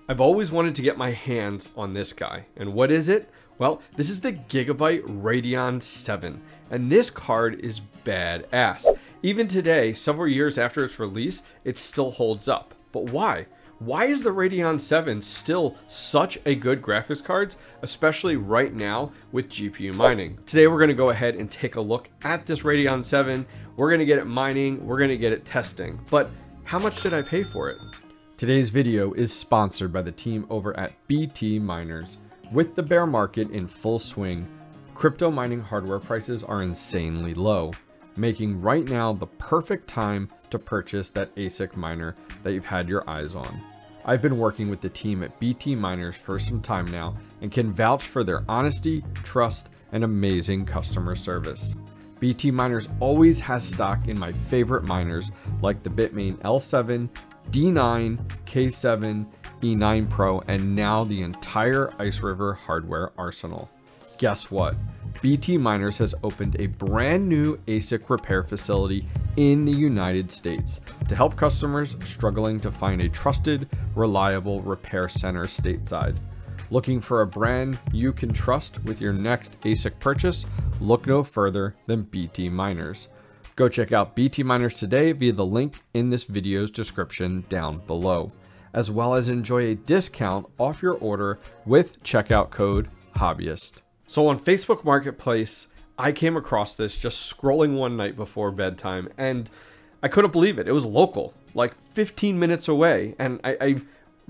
I've always wanted to get my hands on this guy. And what is it? Well, this is the Gigabyte Radeon VII, and this card is badass. Even today, several years after its release, it still holds up. But why? Why is the Radeon VII still such a good graphics card, especially right now with GPU mining? Today we're going to go ahead and take a look at this Radeon VII. We're going to get it mining, we're going to get it testing. But how much did I pay for it? Today's video is sponsored by the team over at BT Miners. With the bear market in full swing, crypto mining hardware prices are insanely low, making right now the perfect time to purchase that ASIC miner that you've had your eyes on. I've been working with the team at BT Miners for some time now and can vouch for their honesty, trust, and amazing customer service. BT Miners always has stock in my favorite miners like the Bitmain L7, D9, K7, E9 Pro, and now the entire Ice River hardware arsenal. Guess what? BT Miners has opened a brand new ASIC repair facility in the United States to help customers struggling to find a trusted, reliable repair center stateside. Looking for a brand you can trust with your next ASIC purchase? Look no further than BT Miners. Go check out BT Miners today via the link in this video's description down below, as well as enjoy a discount off your order with checkout code HOBBYIST. So on Facebook Marketplace, I came across this just scrolling one night before bedtime, and I couldn't believe it. It was local, like 15 minutes away, and I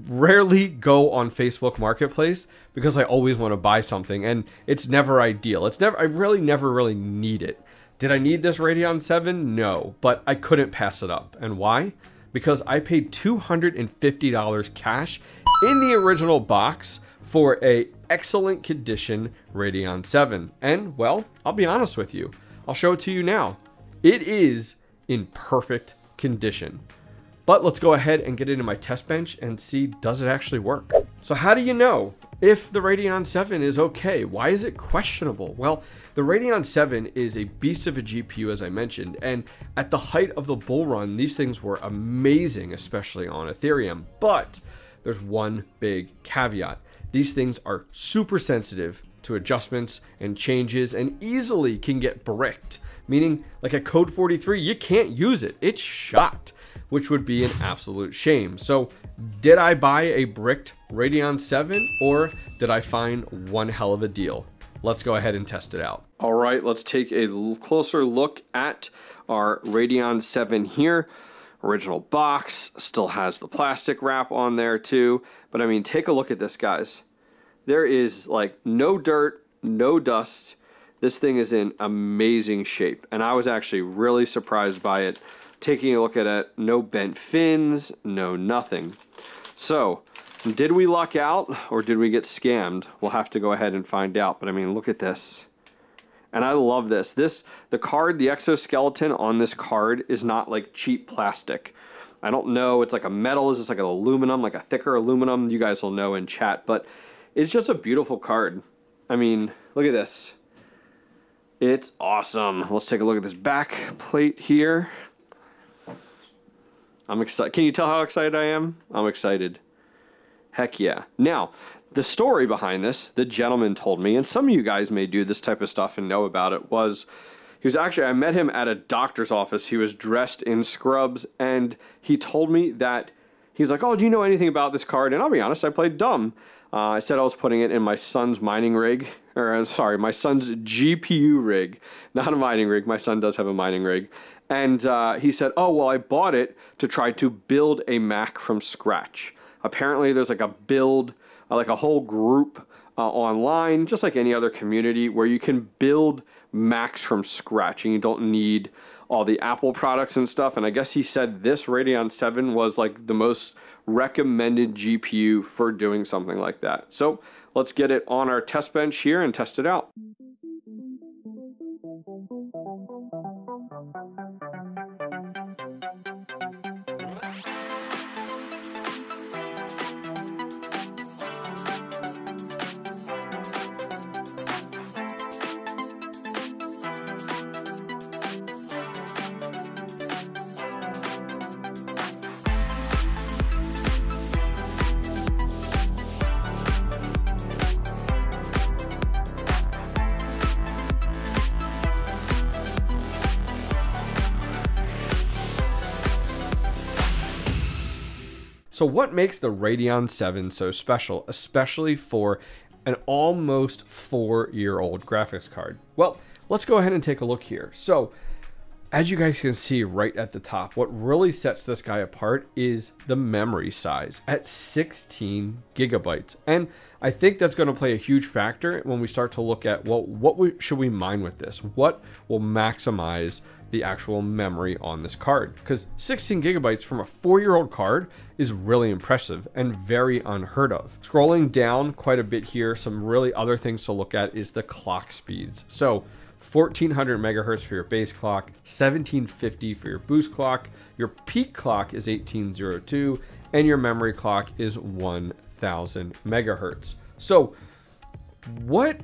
rarely go on Facebook Marketplace because I always want to buy something, and it's never ideal. I really never need it. Did I need this Radeon VII? No, but I couldn't pass it up. And why? Because I paid $250 cash in the original box for a excellent condition Radeon VII. And well, I'll be honest with you. I'll show it to you now. It is in perfect condition. But let's go ahead and get into my test bench and see, does it actually work? So how do you know if the Radeon VII is okay? Why is it questionable? Well, the Radeon VII is a beast of a GPU, as I mentioned, and at the height of the bull run, these things were amazing, especially on Ethereum. But there's one big caveat. These things are super sensitive to adjustments and changes and easily can get bricked, meaning like a Code 43, you can't use it. It's shot, which would be an absolute shame. So did I buy a bricked Radeon VII or did I find one hell of a deal? Let's go ahead and test it out. All right, let's take a closer look at our Radeon VII here. Original box, still has the plastic wrap on there too. But I mean, take a look at this, guys. There is like no dirt, no dust. This thing is in amazing shape. And I was actually really surprised by it. Taking a look at it, no bent fins, no nothing. So, did we luck out or did we get scammed? We'll have to go ahead and find out. But I mean, look at this. And I love this. The card, the exoskeleton on this card is not like cheap plastic. I don't know, it's like a metal, is this like an aluminum, like a thicker aluminum? You guys will know in chat, but it's just a beautiful card. I mean, look at this. It's awesome. Let's take a look at this back plate here. I'm excited. Can you tell how excited I am? I'm excited. Heck yeah. Now, the story behind this, the gentleman told me, and some of you guys may do this type of stuff and know about it, was he was actually, I met him at a doctor's office. He was dressed in scrubs, and he told me that, he's like, oh, do you know anything about this card? And I'll be honest, I played dumb. I said I was putting it in my son's mining rig, or sorry, my son's GPU rig, not a mining rig. My son does have a mining rig. And he said, oh, well, I bought it to try to build a Mac from scratch. Apparently, there's like a build, like a whole group online, just like any other community, where you can build Macs from scratch and you don't need all the Apple products and stuff. And I guess he said this Radeon VII was like the most recommended GPU for doing something like that. So let's get it on our test bench here and test it out. So what makes the Radeon VII so special, especially for an almost 4-year-old graphics card? Well, let's go ahead and take a look here. So as you guys can see right at the top, what really sets this guy apart is the memory size at 16 gigabytes. And I think that's going to play a huge factor when we start to look at, well, should we mine with this? What will maximize the actual memory on this card? Because 16 gigabytes from a 4-year-old card is really impressive and very unheard of. Scrolling down quite a bit here, some really other things to look at is the clock speeds. So 1400 megahertz for your base clock, 1750 for your boost clock, your peak clock is 1802, and your memory clock is 1000 megahertz. So what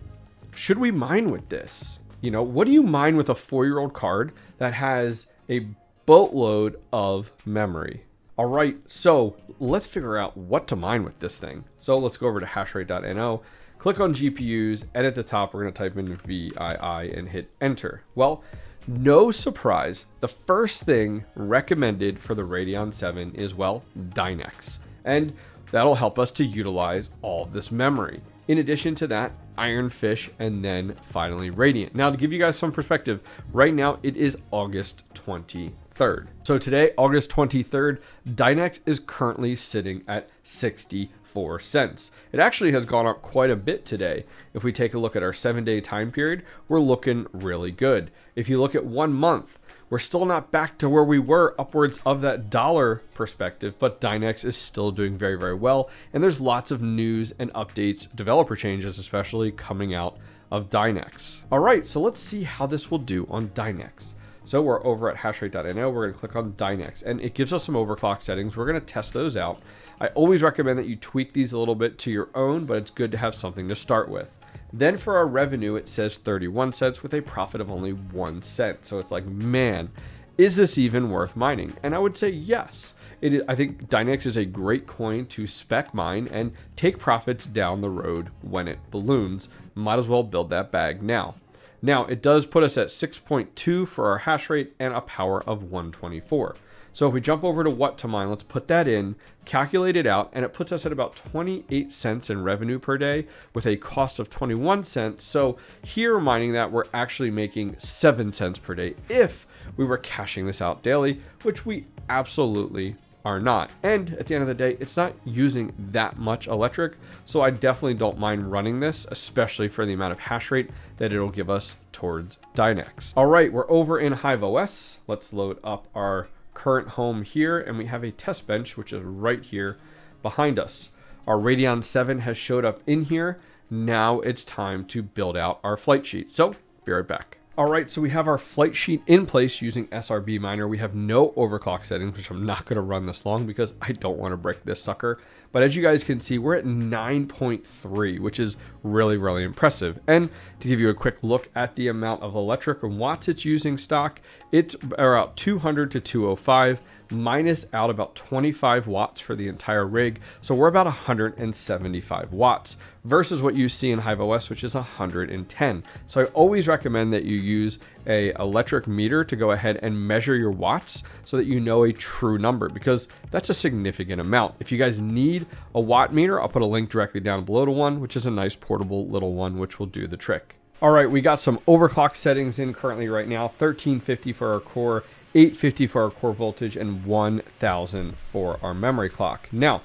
should we mine with this? You know, what do you mine with a 4-year-old card that has a boatload of memory? All right, so let's figure out what to mine with this thing. So let's go over to hashrate.no. Click on GPUs, and at the top, we're going to type in VII and hit enter. Well, no surprise, the first thing recommended for the Radeon VII is, well, Dynex. And that'll help us to utilize all of this memory. In addition to that, Ironfish, and then finally Radeon. Now, to give you guys some perspective, right now it is August 23rd. So today, August 23rd, Dynex is currently sitting at 64 cents. It actually has gone up quite a bit today. If we take a look at our 7-day time period, we're looking really good. If you look at 1 month, we're still not back to where we were upwards of that dollar perspective, but Dynex is still doing very, very well. And there's lots of news and updates, developer changes especially, coming out of Dynex. All right, so let's see how this will do on Dynex. So we're over at hashrate.no, we're going to click on Dynex, and it gives us some overclock settings. We're going to test those out. I always recommend that you tweak these a little bit to your own, but it's good to have something to start with. Then for our revenue, it says 31 cents with a profit of only 1 cent. So it's like, man, is this even worth mining? And I would say yes. I think Dynex is a great coin to spec mine and take profits down the road when it balloons. Might as well build that bag now. Now, it does put us at 6.2 for our hash rate and a power of 124. So if we jump over to what to mine, let's put that in, calculate it out, and it puts us at about 28 cents in revenue per day with a cost of 21 cents. So here mining that, we're actually making 7 cents per day if we were cashing this out daily, which we absolutely are not. And at the end of the day, it's not using that much electric. So I definitely don't mind running this, especially for the amount of hash rate that it'll give us towards Dynex. All right, we're over in 𝗏𝐻. Let's load up our current home here, and we have a test bench, which is right here behind us. Our Radeon VII has showed up in here. Now it's time to build out our flight sheet. So be right back. All right, so we have our flight sheet in place using 𝗟BMiner. We have no overclock settings, which I'm not going to run this long because I don't want to break this sucker. But as you guys can see, we're at 9.3, which is really, really impressive. And to give you a quick look at the amount of electric and watts it's using stock, it's about 200 to 205, minus out about 25 watts for the entire rig. So we're about 175 watts versus what you see in 𝗏𝐻, which is 110. So I always recommend that you use a electric meter to go ahead and measure your watts so that you know a true number, because that's a significant amount. If you guys need a watt meter, I'll put a link directly down below to one, which is a nice portable little one, which will do the trick. All right, we got some overclock settings in currently right now, 1350 for our core, 850 for our core voltage, and 1000 for our memory clock. Now,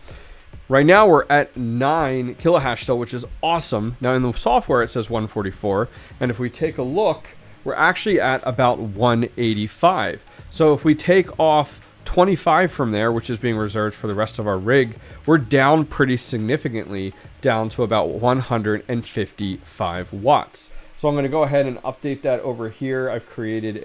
right now we're at 9 kilohash still, which is awesome. Now in the software it says 144, and if we take a look, we're actually at about 185. So if we take off 25 from there, which is being reserved for the rest of our rig, we're down pretty significantly, down to about 155 watts. So I'm going to go ahead and update that over here. I've created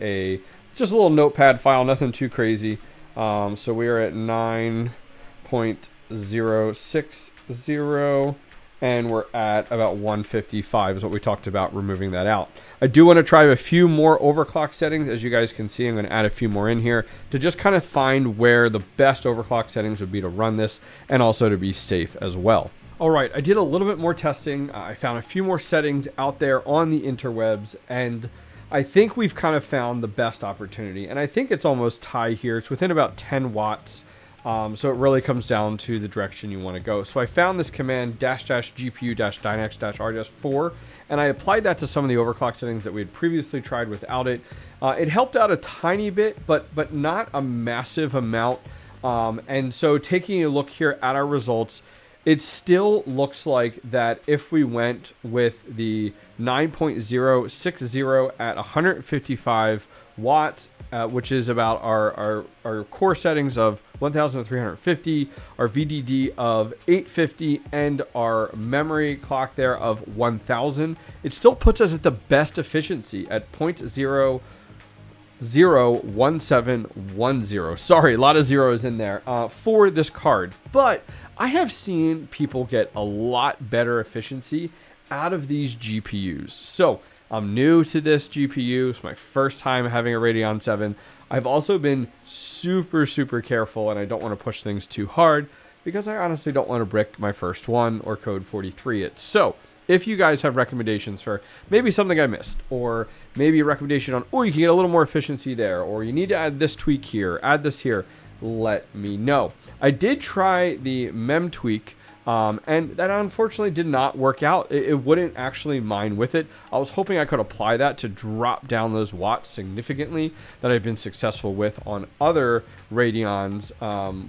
just a little notepad file, nothing too crazy. So we are at 9.060, and we're at about 155 is what we talked about, removing that out. I do want to try a few more overclock settings. As you guys can see, I'm going to add a few more in here to just kind of find where the best overclock settings would be to run this, and also to be safe as well. All right, I did a little bit more testing. I found a few more settings out there on the interwebs, and I think we've kind of found the best opportunity. And I think it's almost tie here. It's within about 10 watts So it really comes down to the direction you want to go. So I found this command --GPU-Dynex-RDS4, and I applied that to some of the overclock settings that we had previously tried without it. It helped out a tiny bit, but not a massive amount. And so taking a look here at our results, it still looks like that if we went with the 9.060 at 155 watts, which is about our core settings of 1350, our VDD of 850, and our memory clock there of 1000, it still puts us at the best efficiency at 0.001710. Sorry, a lot of zeros in there for this card. But I have seen people get a lot better efficiency out of these GPUs. So I'm new to this GPU. It's my first time having a Radeon 7. I've also been super careful, and I don't want to push things too hard because I honestly don't want to brick my first one or code 43 it. So if you guys have recommendations for maybe something I missed, or maybe a recommendation on, oh, you can get a little more efficiency there, or you need to add this tweak here, add this here, let me know. I did try the mem tweak, and that unfortunately did not work out. It wouldn't actually mine with it. I was hoping I could apply that to drop down those watts significantly that I've been successful with on other Radeons,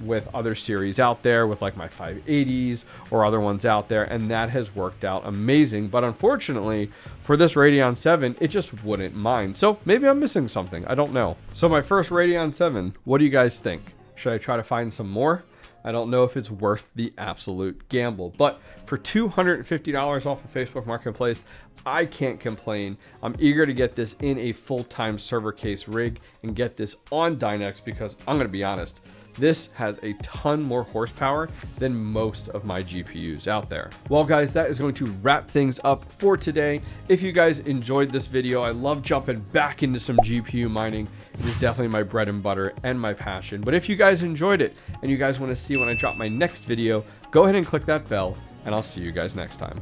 with other series out there, with like my 580s or other ones out there, and that has worked out amazing. But unfortunately for this Radeon 7, it just wouldn't mine. So maybe I'm missing something, I don't know. So my first Radeon 7, what do you guys think? Should I try to find some more? I don't know if it's worth the absolute gamble, but for $250 off of Facebook Marketplace, I can't complain. I'm eager to get this in a full-time server case rig and get this on Dynex, because I'm going to be honest, this has a ton more horsepower than most of my GPUs out there. Well guys, that is going to wrap things up for today. If you guys enjoyed this video, I love jumping back into some GPU mining. It is definitely my bread and butter and my passion. But if you guys enjoyed it and you guys want to see when I drop my next video, go ahead and click that bell, and I'll see you guys next time.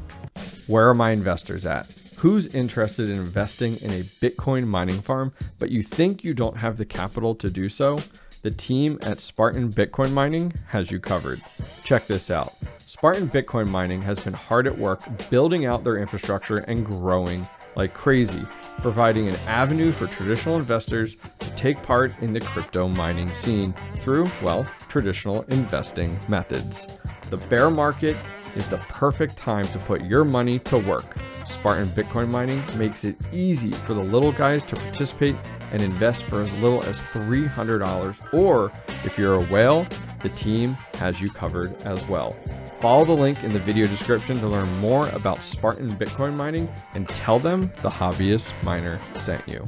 Where are my investors at? Who's interested in investing in a Bitcoin mining farm, but you think you don't have the capital to do so? The team at Spartan Bitcoin Mining has you covered. Check this out. Spartan Bitcoin Mining has been hard at work building out their infrastructure and growing like crazy, providing an avenue for traditional investors to take part in the crypto mining scene through, well, traditional investing methods. The bear market is the perfect time to put your money to work. Spartan Bitcoin Mining makes it easy for the little guys to participate and invest for as little as $300, or if you're a whale, the team has you covered as well. Follow the link in the video description to learn more about Spartan Bitcoin Mining, and tell them the Hobbyist Miner sent you.